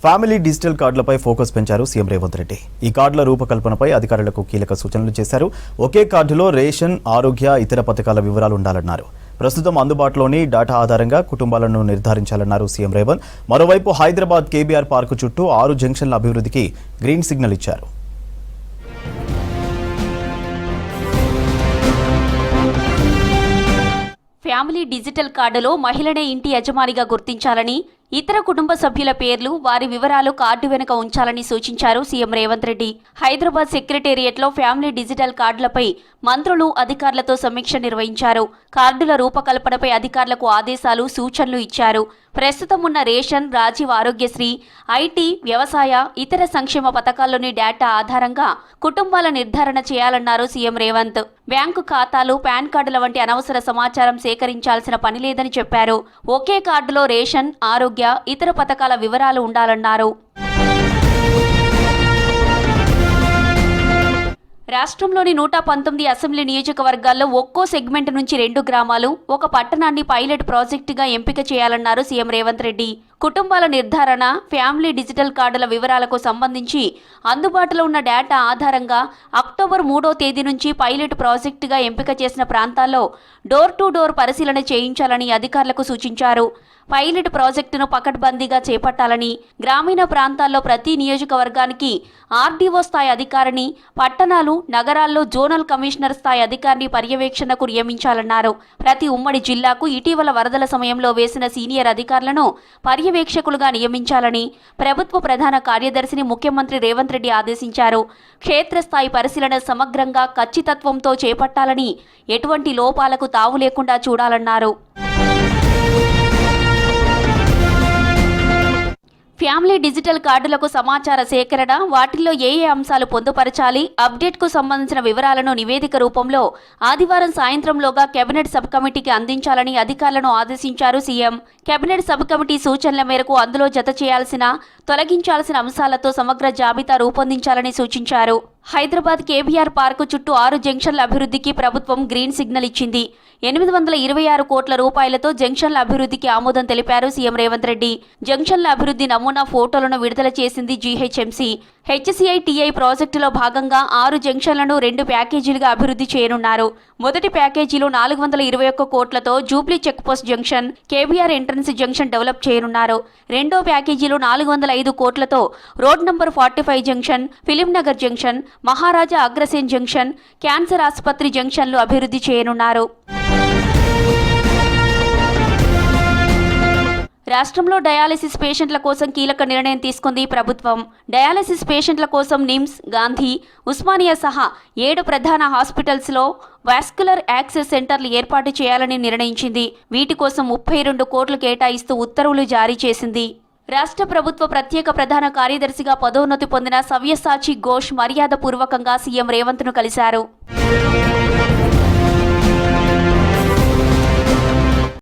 Family digital కార్డులపై focus పెంచారు CM Revanth Reddy. ఈ కార్డుల రూపకల్పనపై అధికారులకు కీలక సూచనలు చేశారు. ఒకే కార్డులో రేషన్, ఆరోగ్య, ఇతర పథకాల వివరాలు ఉండాలన్నారు. ప్రస్తుతం అందుబాటులోని డేటా ఆధారంగా కుటుంబాలను నిర్ధారించాలన్నారు సీఎం రేవంత్. మరోవైపు హైదరాబాద్ కేబీఆర్ పార్కు చుట్టూ 6 జంక్షన్ల అభివృద్ధికి గ్రీన్ సిగ్నల్ ఇచ్చారు. ఫ్యామిలీ డిజిటల్ కార్డులో మహిళనే ఇంటి యజమానిగా గుర్తించాలని, ఇతర కుటుంబ సభ్యుల పేర్లు, వారి వివరాలు కార్డు వెనుక ఉంచాలని సూచించారు సీఎం రేవంత్ రెడ్డి. హైదరాబాద్ సెక్రటేరియట్లో ఫ్యామిలీ డిజిటల్ కార్డులపై మంత్రులు అధికారులతో సమీక్ష నిర్వహించారు. కార్డుల రూపకల్పనపై అధికారులకు ఆదేశాలు, సూచనలు ఇచ్చారు. ప్రస్తుతం ఉన్న రేషన్, రాజీవ్ ఆరోగ్యశ్రీ, ఐటీ, వ్యవసాయ, ఇతర సంక్షేమ పథకాల్లోని డేటా ఆధారంగా కుటుంబాల నిర్ధారణ చేయాలన్నారు సీఎం రేవంత్. బ్యాంకు ఖాతాలు, పాన్ కార్డుల వంటి అనవసర సమాచారం సేకరించాల్సిన పని లేదని చెప్పారు. ఒకే కార్డులో రేషన్, ఆరోగ్య, ఇతర పథకాల వివరాలు ఉండాలన్నారు. రాష్ట్రంలోని 119 అసెంబ్లీ నియోజకవర్గాల్లో ఒక్కో సెగ్మెంట్ నుంచి 2 గ్రామాలు, ఒక పట్టణాన్ని పైలట్ ప్రాజెక్టుగా ఎంపిక చేయాలన్నారు సీఎం రేవంత్ రెడ్డి. కుటుంబాల నిర్ధారణ, ఫ్యామిలీ డిజిటల్ కార్డుల వివరాలకు సంబంధించి అందుబాటులో ఉన్న డేటా ఆధారంగా అక్టోబర్ 3వ తేదీ నుంచి పైలట్ ప్రాజెక్టుగా ఎంపిక చేసిన ప్రాంతాల్లో డోర్ టు డోర్ పరిశీలన చేయించాలని అధికారులకు సూచించారు. పైలట్ ప్రాజెక్టును పకడ్బందీగా చేపట్టాలని, గ్రామీణ ప్రాంతాల్లో ప్రతి నియోజకవర్గానికి ఆర్డీఓ స్థాయి అధికారిని, పట్టణాలు, నగరాల్లో జోనల్ కమిషనర్ స్థాయి అధికారిని పర్యవేక్షణకు నియమించాలన్నారు. ప్రతి ఉమ్మడి జిల్లాకు ఇటీవల వరదల సమయంలో వేసిన సీనియర్ అధికారులను పర్యవేక్షకులుగా నియమించాలని ప్రభుత్వ ప్రధాన కార్యదర్శిని ముఖ్యమంత్రి రేవంత్ రెడ్డి ఆదేశించారు. క్షేత్రస్థాయి పరిశీలన సమగ్రంగా, ఖచ్చితత్వంతో చేపట్టాలని, ఎటువంటి లోపాలకు తావు లేకుండా చూడాలన్నారు. ఫ్యామిలీ డిజిటల్ కార్డులకు సమాచార సేకరణ, వాటిల్లో ఏ అంశాలు పొందుపరచాలి, అప్డేట్కు సంబంధించిన వివరాలను నివేదిక రూపంలో ఆదివారం సాయంత్రంలోగా కేబినెట్ సబ్ కమిటీకి అందించాలని అధికారులను ఆదేశించారు సీఎం. కేబినెట్ సబ్ కమిటీ సూచనల మేరకు అందులో జత చేయాల్సిన, తొలగించాల్సిన అంశాలతో సమగ్ర జాబితా రూపొందించాలని సూచించారు. హైదరాబాద్ కేబీఆర్ పార్కు చుట్టూ 6 జంక్షన్ల అభివృద్ధికి ప్రభుత్వం గ్రీన్ సిగ్నల్ ఇచ్చింది. 826 కోట్ల రూపాయలతో జంక్షన్ల అభివృద్ధికి ఆమోదం తెలిపారు సీఎం రేవంత్ రెడ్డి. జంక్షన్ల అభివృద్ధి నమూనా ఫోటోలను విడుదల చేసింది జీహెచ్ఎంసీ. హెచ్సిఐటిఐ ప్రాజెక్టులో భాగంగా 6 జంక్షన్లను 2 ప్యాకేజీలుగా అభివృద్ధి చేయనున్నారు. మొదటి ప్యాకేజీలో 421 కోట్లతో Jubilee checkpost junction, KBR entrance junction develop చేయనున్నారు. రెండో ప్యాకేజీలో 405 కోట్లతో road number 45 junction, Filmnagar junction, Maharaja Agrasen junction, cancer ఆసుపత్రి జంక్షన్లు అభివృద్ధి చేయనున్నారు. రాష్ట్రంలో డయాలసిస్ పేషెంట్ల కోసం కీలక నిర్ణయం తీసుకుంది ప్రభుత్వం. డయాలసిస్ పేషెంట్ల కోసం నిమ్స్, గాంధీ, ఉస్మానియా సహా 7 ప్రధాన హాస్పిటల్స్లో వాస్కులర్ యాక్సెస్ సెంటర్లు ఏర్పాటు చేయాలని నిర్ణయించింది. వీటి కోసం 32 కోట్లు కేటాయిస్తూ ఉత్తర్వులు జారీ చేసింది. రాష్ట్ర ప్రభుత్వ ప్రత్యేక ప్రధాన కార్యదర్శిగా పదోన్నతి పొందిన సవ్యసాచి ఘోష్ మర్యాదపూర్వకంగా సీఎం రేవంత్ను కలిశారు.